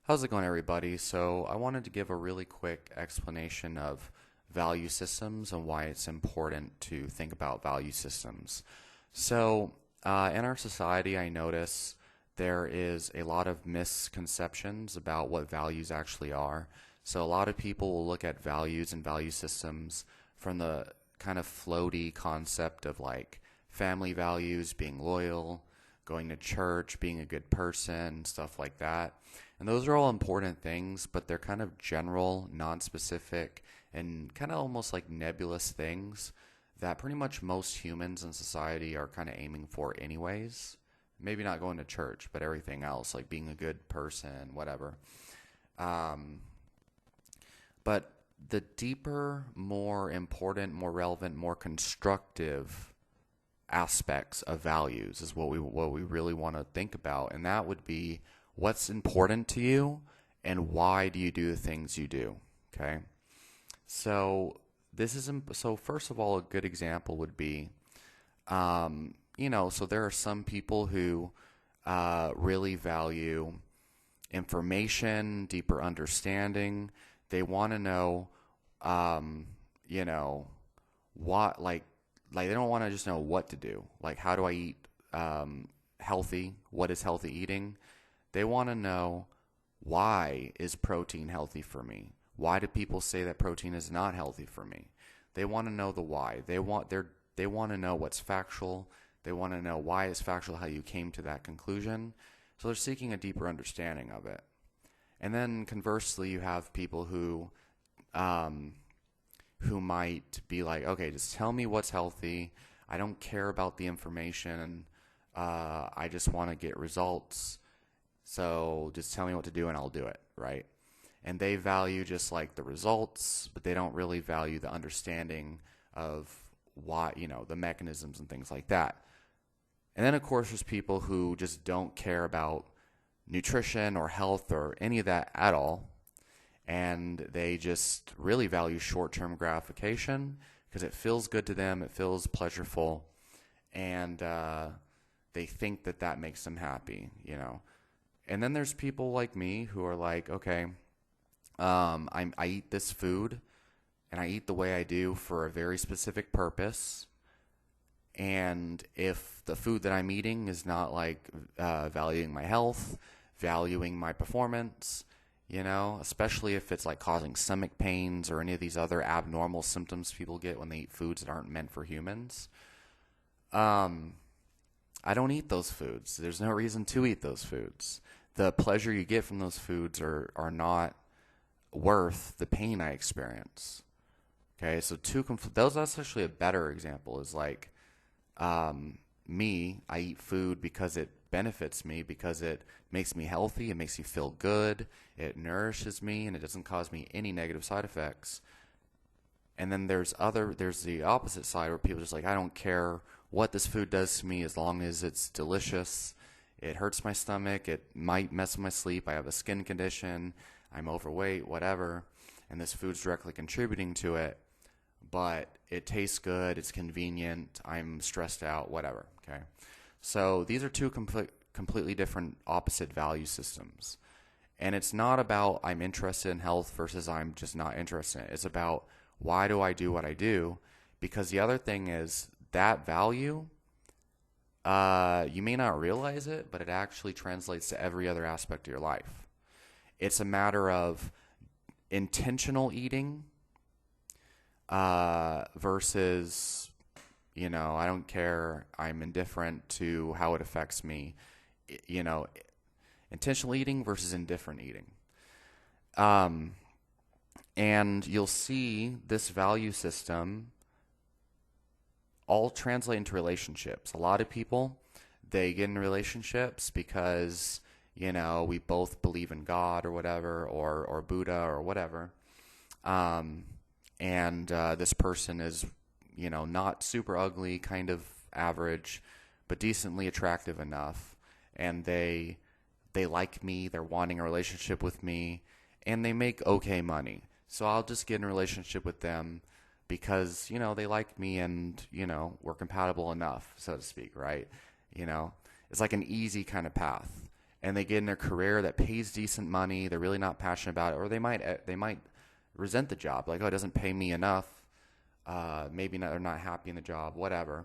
How's it going, everybody? So, I wanted to give a really quick explanation of value systems and why it's important to think about value systems. In our society, I notice there is a lot of misconceptions about what values actually are. So, a lot of people will look at values and value systems from the kind of floaty concept of like family values, being loyal, going to church, being a good person, stuff like that. And those are all important things, but they're kind of general, non-specific, and kind of almost like nebulous things that pretty much most humans in society are kind of aiming for anyways. Maybe not going to church, but everything else, like being a good person, whatever. Um, but the deeper, more important, more relevant, more constructive aspects of values is what we really want to think about, and that would be what's important to you and why do you do the things you do. Okay, so so first of all, a good example would be, so there are some people who really value information, deeper understanding. They want to know, um, you know, what like they don't want to just know what to do. Like, how do I eat healthy? What is healthy eating? They want to know, why is protein healthy for me? Why do people say that protein is not healthy for me? They want to know the why. They want to know what's factual. They want to know why it's factual, how you came to that conclusion. So they're seeking a deeper understanding of it. And then conversely, you have people um, who might be like, okay, just tell me what's healthy. I don't care about the information. I just want to get results. So just tell me what to do and I'll do it, right? And they value just like the results, but they don't really value the understanding of why, the mechanisms and things like that. And then, of course, there's people who just don't care about nutrition or health or any of that at all. And they just really value short-term gratification because it feels good to them, it feels pleasurable, and they think that that makes them happy. And then there's people like me who are like, okay, I eat this food and I eat the way I do for a very specific purpose. And if the food that I'm eating is not like valuing my health, valuing my performance, especially if it's like causing stomach pains or any of these other abnormal symptoms people get when they eat foods that aren't meant for humans, I don't eat those foods. There's no reason to eat those foods. The pleasure you get from those foods are not worth the pain I experience. Okay, so that's actually a better example. Is like me, I eat food because it benefits me, because it makes me healthy, it makes me feel good, it nourishes me, and it doesn't cause me any negative side effects. And then there's the opposite side where people are just like, I don't care what this food does to me as long as it's delicious. It hurts my stomach, it might mess with my sleep, I have a skin condition, I'm overweight, whatever, and this food's directly contributing to it, but it tastes good, it's convenient, I'm stressed out, whatever, okay? So these are two completely different opposite value systems. And it's not about I'm interested in health versus I'm just not interested in it. It's about, why do I do what I do? Because the other thing is that value, you may not realize it, but it actually translates to every other aspect of your life. It's a matter of intentional eating versus, I don't care, I'm indifferent to how it affects me. Intentional eating versus indifferent eating. And you'll see this value system all translate into relationships. A lot of people, they get in relationships because, we both believe in God or whatever, or Buddha or whatever. And this person is, not super ugly, kind of average, but decently attractive enough. And they like me, they're wanting a relationship with me, and they make okay money. So I'll just get in a relationship with them because, they like me and, we're compatible enough, so to speak, right? It's like an easy kind of path. and they get in a career that pays decent money. They're really not passionate about it, or they might resent the job, like, oh, it doesn't pay me enough. Maybe they're not happy in the job, whatever.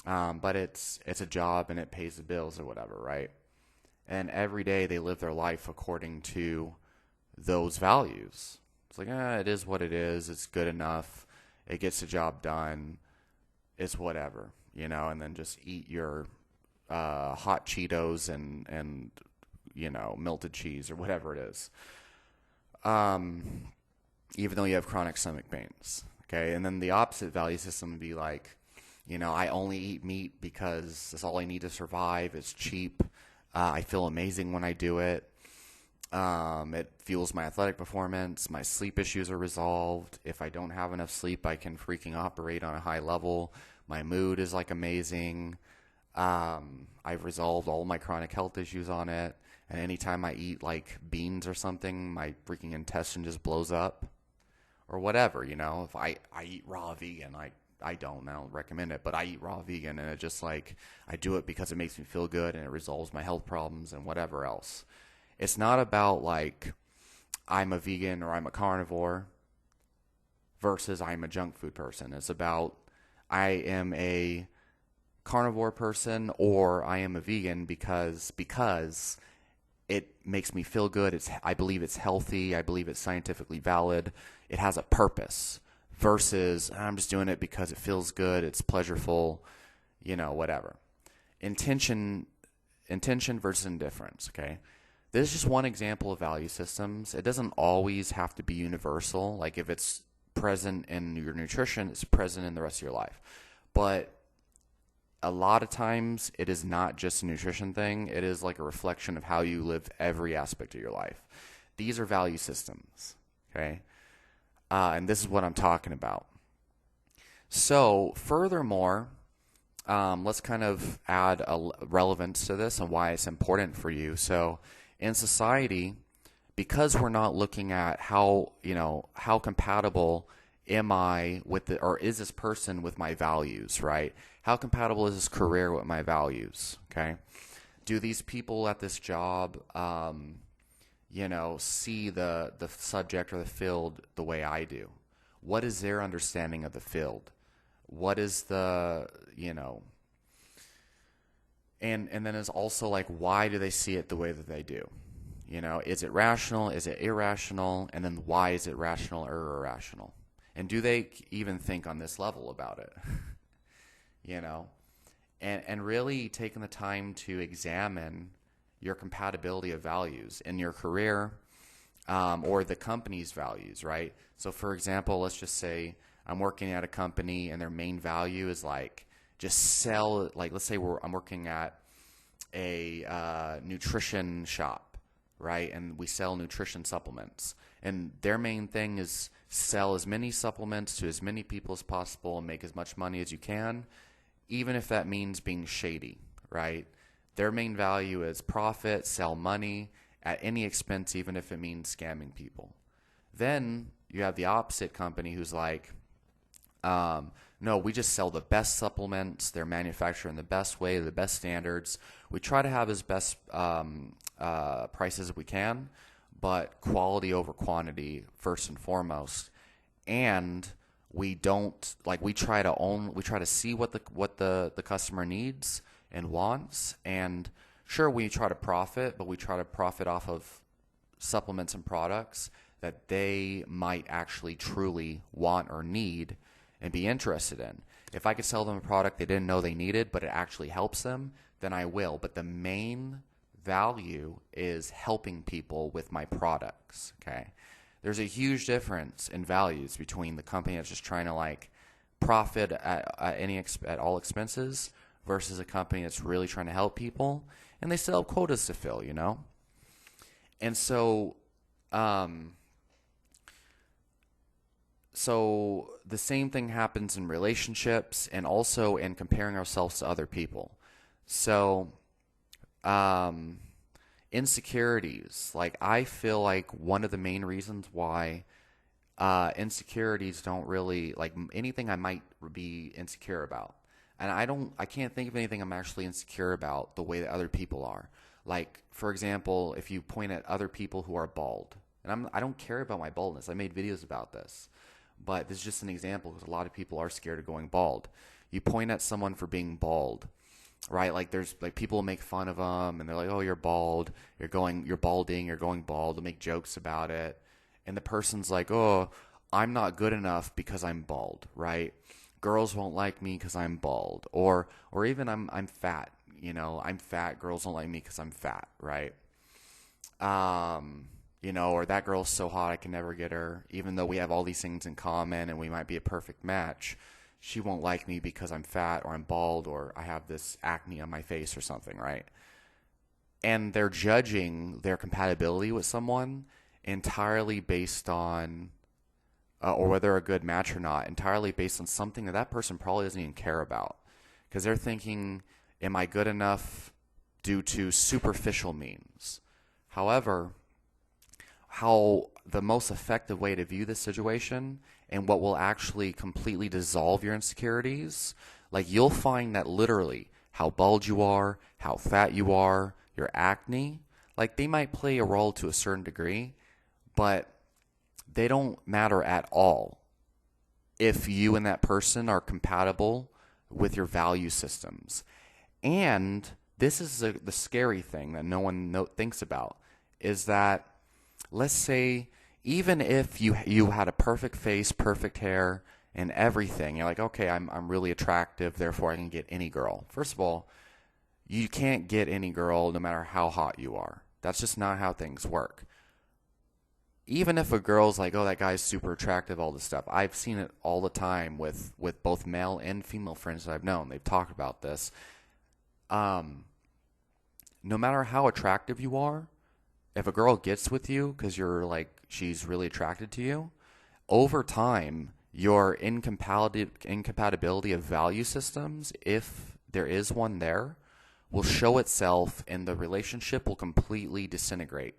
But it's a job and it pays the bills or whatever, right? And every day they live their life according to those values. It's like, it is what it is. It's good enough. It gets the job done. It's whatever, and then just eat your hot Cheetos and melted cheese or whatever it is. Even though you have chronic stomach pains. Okay, and then the opposite value system would be like, I only eat meat because that's all I need to survive. It's cheap. I feel amazing when I do it. It fuels my athletic performance. My sleep issues are resolved. If I don't have enough sleep, I can freaking operate on a high level. My mood is like amazing. I've resolved all my chronic health issues on it. And anytime I eat like beans or something, my freaking intestine just blows up. Or whatever, if I eat raw vegan, I don't recommend it, but I eat raw vegan, and it just like, I do it because it makes me feel good and it resolves my health problems and whatever else. It's not about like, I'm a vegan or I'm a carnivore versus I'm a junk food person. It's about, I am a carnivore person or I am a vegan because it makes me feel good. I believe it's healthy. I believe it's scientifically valid. It has a purpose versus I'm just doing it because it feels good. It's pleasurable, whatever. Intention versus indifference. Okay. This is just one example of value systems. It doesn't always have to be universal. Like if it's present in your nutrition, it's present in the rest of your life. But a lot of times it is not just a nutrition thing. It is like a reflection of how you live every aspect of your life. These are value systems, okay? And this is what I'm talking about. So furthermore, let's kind of add a relevance to this and why it's important for you. So in society, because we're not looking at how compatible am I with or is this person with my values, right? How compatible is this career with my values, okay? Do these people at this job, see the subject or the field the way I do? What is their understanding of the field? What is the, and then it's also like, why do they see it the way that they do? Is it rational? Is it irrational? And then why is it rational or irrational? And do they even think on this level about it? And really taking the time to examine your compatibility of values in your career, or the company's values, right? So for example, let's just say I'm working at a company and their main value is like just sell, like let's say I'm working at a nutrition shop, right? And we sell nutrition supplements. And their main thing is sell as many supplements to as many people as possible and make as much money as you can, even if that means being shady, right? Their main value is profit, sell money at any expense, even if it means scamming people. Then you have the opposite company who's like, no, we just sell the best supplements. They're manufactured in the best way, the best standards. We try to have as best prices as we can, but quality over quantity first and foremost. And we don't we try to see what the customer needs and wants. And sure, we try to profit, but we try to profit off of supplements and products that they might actually truly want or need and be interested in. If I could sell them a product they didn't know they needed, but it actually helps them, then I will. But the main value is helping people with my products, okay? There's a huge difference in values between the company that's just trying to profit at all expenses versus a company that's really trying to help people, and they still have quotas to fill, And so so the same thing happens in relationships and also in comparing ourselves to other people. So insecurities, I feel like one of the main reasons why insecurities don't really, anything I might be insecure about. And I can't think of anything I'm actually insecure about the way that other people are. Like, for example, if you point at other people who are bald, and I don't care about my baldness. I made videos about this. But this is just an example because a lot of people are scared of going bald. You point at someone for being bald, right? Like there's like people make fun of them and they're like, "Oh, you're bald. You're balding, you're going bald." They'll make jokes about it. And the person's like, "Oh, I'm not good enough because I'm bald," right? Girls won't like me because I'm bald, or even I'm fat. I'm fat. Girls don't like me because I'm fat, right? Or that girl's so hot I can never get her, even though we have all these things in common and we might be a perfect match. She won't like me because I'm fat or I'm bald or I have this acne on my face or something, right? And they're judging their compatibility with someone entirely based on, or whether they're a good match or not, entirely based on something that that person probably doesn't even care about. Because they're thinking, am I good enough due to superficial means? However, how the most effective way to view this situation and what will actually completely dissolve your insecurities, like you'll find that literally how bald you are, how fat you are, your acne, like they might play a role to a certain degree, but they don't matter at all if you and that person are compatible with your value systems. And this is the scary thing that no one thinks about is that, let's say, even if you had a perfect face, perfect hair, and everything, you're like, okay, I'm really attractive, therefore I can get any girl. First of all, you can't get any girl no matter how hot you are. That's just not how things work. Even if a girl's like, oh, that guy's super attractive, all this stuff. I've seen it all the time with both male and female friends that I've known. They've talked about this. No matter how attractive you are, if a girl gets with you because you're like, she's really attracted to you, over time, your incompatibility of value systems, if there is one there, will show itself and the relationship will completely disintegrate.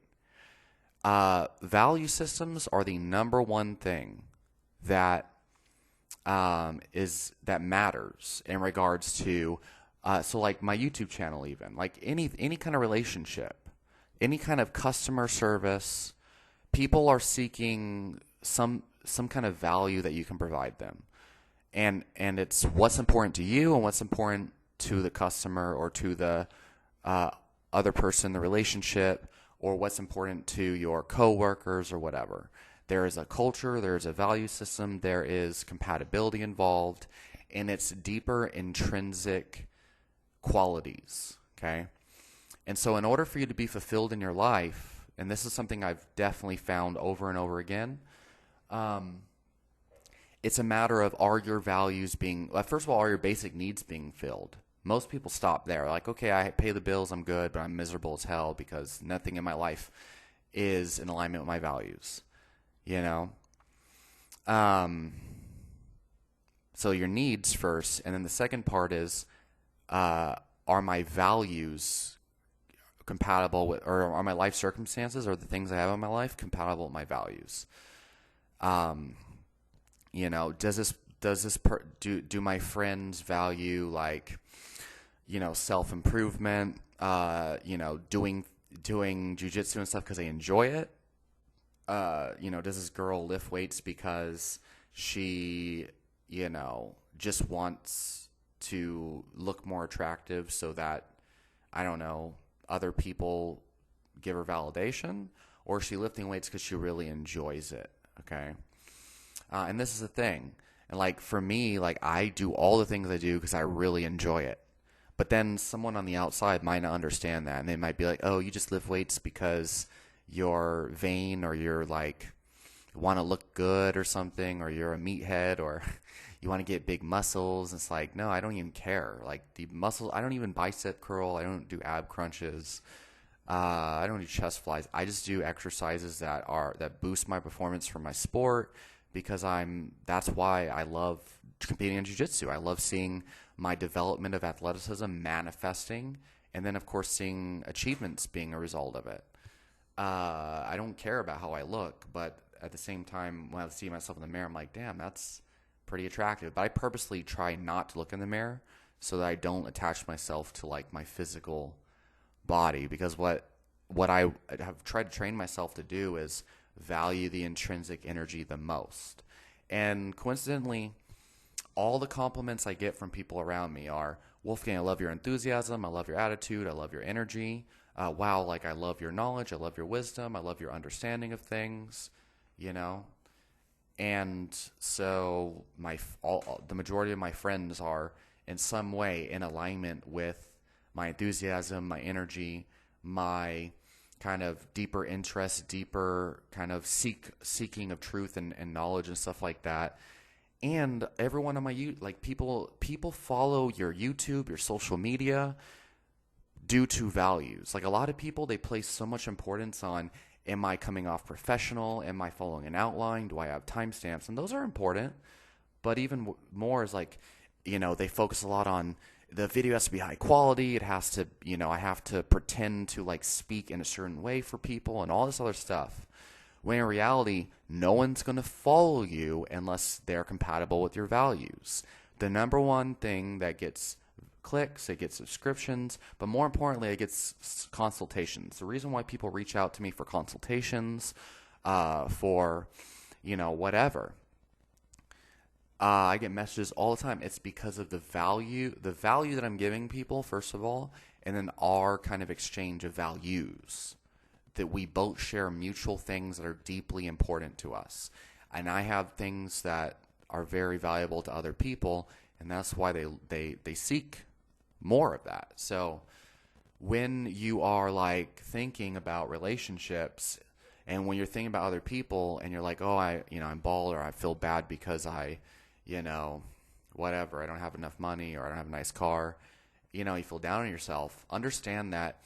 Value systems are the number one thing that that matters in regards to so like my YouTube channel, even like any kind of relationship, any kind of customer service. People are seeking some kind of value that you can provide them, and it's what's important to you and what's important to the customer or to the other person in the relationship, or what's important to your coworkers or whatever. There is a culture, there is a value system, there is compatibility involved, and it's deeper intrinsic qualities, okay? And so in order for you to be fulfilled in your life, and this is something I've definitely found over and over again, it's a matter of, are your values being, well, first of all, are your basic needs being filled? Most people stop there. Like, okay, I pay the bills, I'm good, but I'm miserable as hell because nothing in my life is in alignment with my values, you know? So your needs first, and then the second part is, are my values compatible with, or are my life circumstances or the things I have in my life compatible with my values? Do my friends value like, self-improvement, doing jujitsu and stuff because they enjoy it? Does this girl lift weights because she, just wants to look more attractive so that, I don't know, other people give her validation? Or is she lifting weights because she really enjoys it? Okay. And this is the thing. And like for me, like I do all the things I do because I really enjoy it. But then someone on the outside might not understand that, and they might be like, "Oh, you just lift weights because you're vain, or you're like want to look good or something, or you're a meathead, or you want to get big muscles." It's like, no, I don't even care. Like the muscles, I don't even bicep curl. I don't do ab crunches. I don't do chest flies. I just do exercises that boost my performance for my sport because that's why I love competing in jiu-jitsu. I love seeing my development of athleticism manifesting, and then of course seeing achievements being a result of it. I don't care about how I look, but at the same time, when I see myself in the mirror, I'm like, damn, that's pretty attractive. But I purposely try not to look in the mirror so that I don't attach myself to like my physical body, because what I have tried to train myself to do is value the intrinsic energy the most. And coincidentally, all the compliments I get from people around me are, Wolfgang, I love your enthusiasm, I love your attitude, I love your energy. Wow, like I love your knowledge, I love your wisdom, I love your understanding of things, you know. And so the majority of my friends are in some way in alignment with my enthusiasm, my energy, my kind of deeper interest, deeper kind of seeking of truth and knowledge and stuff like that. And everyone on my like people follow your YouTube, your social media due to values. Like a lot of people, they place so much importance on, am I coming off professional? Am I following an outline? Do I have timestamps? And those are important. But even more is like, they focus a lot on the video has to be high quality. It has to, I have to pretend to like speak in a certain way for people and all this other stuff. When in reality, no one's going to follow you unless they're compatible with your values. The number one thing that gets clicks, it gets subscriptions, but more importantly, it gets consultations. The reason why people reach out to me for consultations, for, whatever, I get messages all the time. It's because of the value that I'm giving people, first of all, and then our kind of exchange of values, that we both share mutual things that are deeply important to us. And I have things that are very valuable to other people, and that's why they seek more of that. So when you are like thinking about relationships, and when you're thinking about other people and you're like, oh, I'm bald, or I feel bad because I, whatever, I don't have enough money, or I don't have a nice car, you feel down on yourself, understand that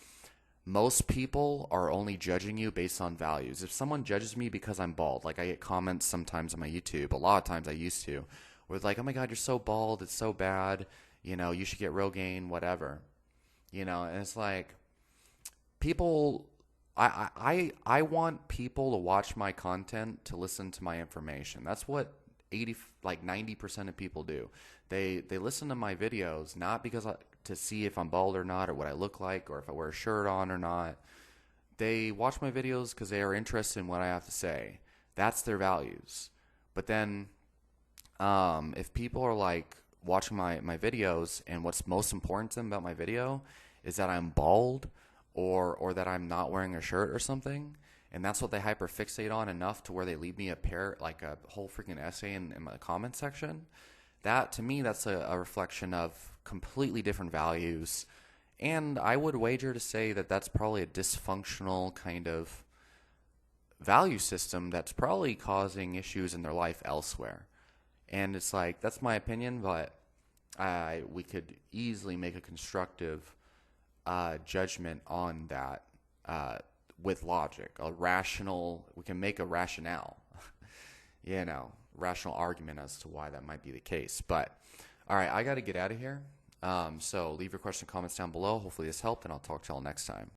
most people are only judging you based on values. If someone judges me because I'm bald, like I get comments sometimes on my YouTube, a lot of times I used to, where it's like, oh my God, you're so bald, it's so bad, you should get Rogaine, whatever. And it's like, people, I want people to watch my content to listen to my information. That's what 90% of people do. They listen to my videos not because to see if I'm bald or not, or what I look like, or if I wear a shirt on or not. They watch my videos because they are interested in what I have to say. That's their values. But then, if people are like watching my videos, and what's most important to them about my video is that I'm bald, or that I'm not wearing a shirt or something, and that's what they hyperfixate on enough to where they leave me like a whole freaking essay in my comment section, that to me, that's a reflection of completely different values. And I would wager to say that that's probably a dysfunctional kind of value system that's probably causing issues in their life elsewhere. And it's like, that's my opinion, but we could easily make a constructive judgment on that with logic. We can make a rationale, rational argument as to why that might be the case. But, all right, I got to get out of here. So leave your question and comments down below. Hopefully this helped, and I'll talk to y'all next time.